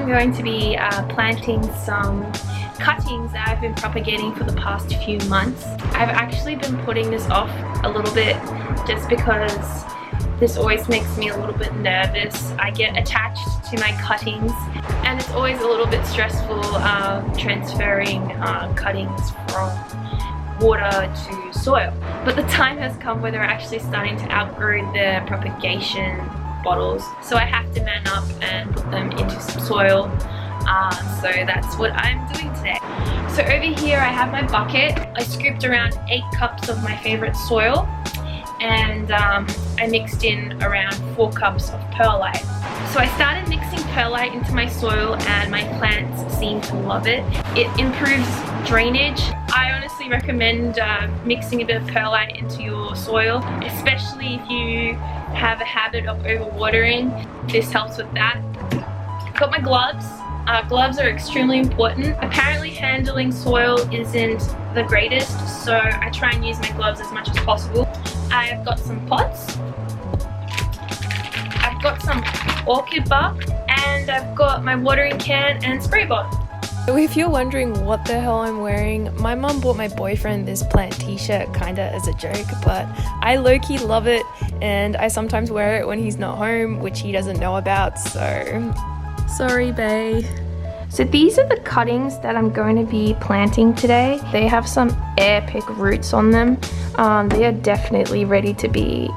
I'm going to be planting some cuttings that I've been propagating for the past few months. I've actually been putting this off a little bit just because this always makes me a little bit nervous. I get attached to my cuttings and it's always a little bit stressful transferring cuttings from water to soil. But the time has come where they're actually starting to outgrow the propagation bottles, so I have to man up and put them into some soil. So that's what I'm doing today. So over here I have my bucket. I scooped around 8 cups of my favorite soil, and I mixed in around 4 cups of perlite. So I started mixing perlite into my soil and my plants seem to love it. It improves drainage. I honestly recommend mixing a bit of perlite into your soil, especially if you have a habit of overwatering. This helps with that. I've got my gloves. Gloves are extremely important. Apparently handling soil isn't the greatest, so I try and use my gloves as much as possible. I've got some pots. I've got some orchid bark, and I've got my watering can and spray bottle. So if you're wondering what the hell I'm wearing, my mum bought my boyfriend this plant t-shirt kinda as a joke, but I low-key love it and I sometimes wear it when he's not home, which he doesn't know about, so sorry bae. So these are the cuttings that I'm going to be planting today. They have some epic roots on them. They are definitely ready to be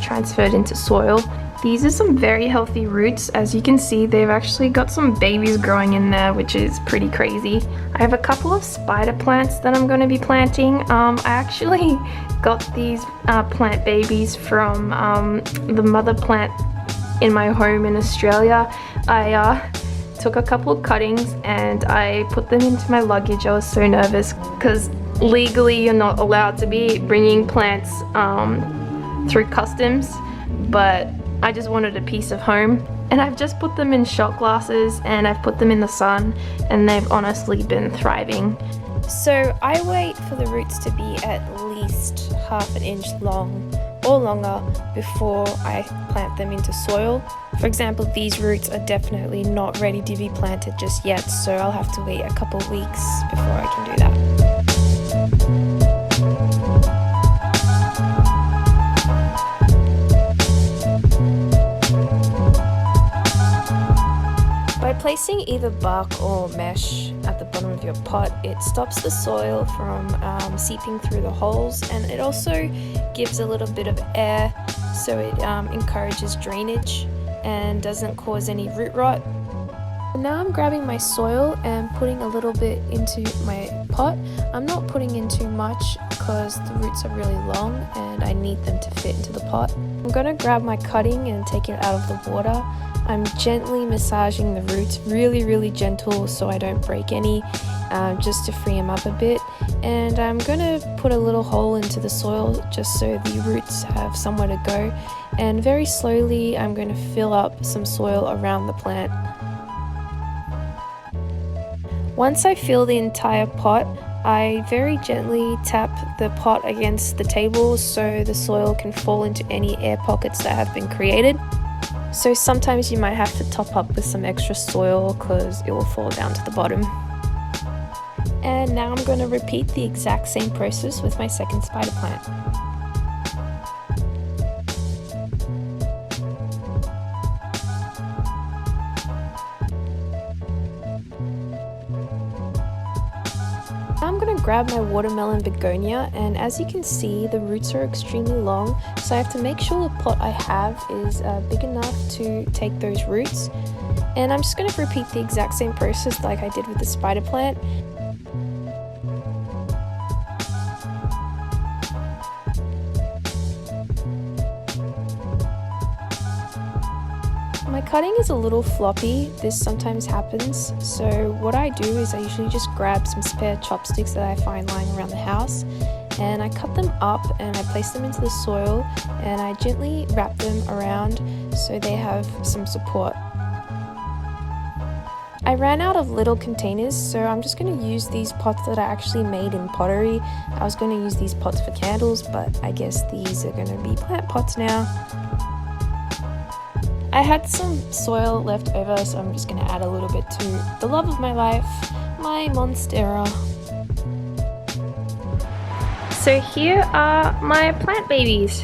transferred into soil. These are some very healthy roots. As you can see, they've actually got some babies growing in there, which is pretty crazy. I have a couple of spider plants that I'm going to be planting. I actually got these plant babies from the mother plant in my home in Australia. I took a couple of cuttings and I put them into my luggage. I was so nervous because legally you're not allowed to be bringing plants through customs, but I just wanted a piece of home. And I've just put them in shot glasses and I've put them in the sun, and they've honestly been thriving. So I wait for the roots to be at least half an inch long or longer before I plant them into soil. For example, these roots are definitely not ready to be planted just yet, so I'll have to wait a couple of weeks before I can do that. By placing either bark or mesh at the bottom of your pot, it stops the soil from seeping through the holes, and it also gives a little bit of air, so it encourages drainage and doesn't cause any root rot. Now I'm grabbing my soil and putting a little bit into my pot. I'm not putting in too much because the roots are really long and I need them to fit into the pot. I'm going to grab my cutting and take it out of the water. I'm gently massaging the roots, really gentle so I don't break any, just to free them up a bit. And I'm going to put a little hole into the soil just so the roots have somewhere to go. And very slowly I'm going to fill up some soil around the plant. Once I fill the entire pot, I very gently tap the pot against the table so the soil can fall into any air pockets that have been created. So sometimes you might have to top up with some extra soil because it will fall down to the bottom. And now I'm going to repeat the exact same process with my second spider plant. I'm going to grab my watermelon begonia, and as you can see the roots are extremely long, so I have to make sure the pot I have is big enough to take those roots. And I'm just going to repeat the exact same process like I did with the spider plant. My cutting is a little floppy. This sometimes happens, so what I do is I usually just grab some spare chopsticks that I find lying around the house, and I cut them up and I place them into the soil, and I gently wrap them around so they have some support. I ran out of little containers, so I'm just going to use these pots that I actually made in pottery. I was going to use these pots for candles, but I guess these are going to be plant pots now. I had some soil left over, so I'm just going to add a little bit to the love of my life, my Monstera. So here are my plant babies,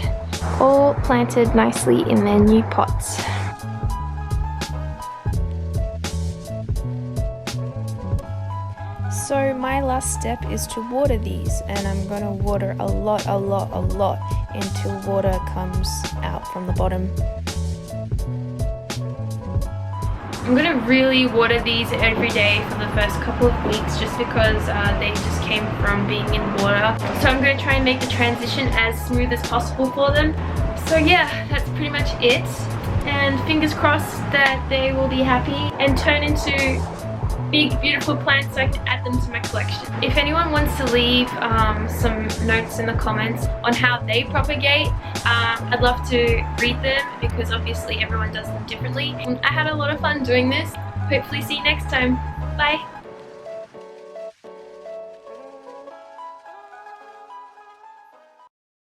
all planted nicely in their new pots. So my last step is to water these, and I'm going to water a lot until water comes out from the bottom. I'm going to really water these every day for the first couple of weeks just because they just came from being in water. So I'm going to try and make the transition as smooth as possible for them. So yeah, that's pretty much it. And fingers crossed that they will be happy and turn into big beautiful plants so I can add them to my collection. If anyone wants to leave some notes in the comments on how they propagate, I'd love to read them because obviously everyone does them differently. I had a lot of fun doing this. Hopefully see you next time. Bye!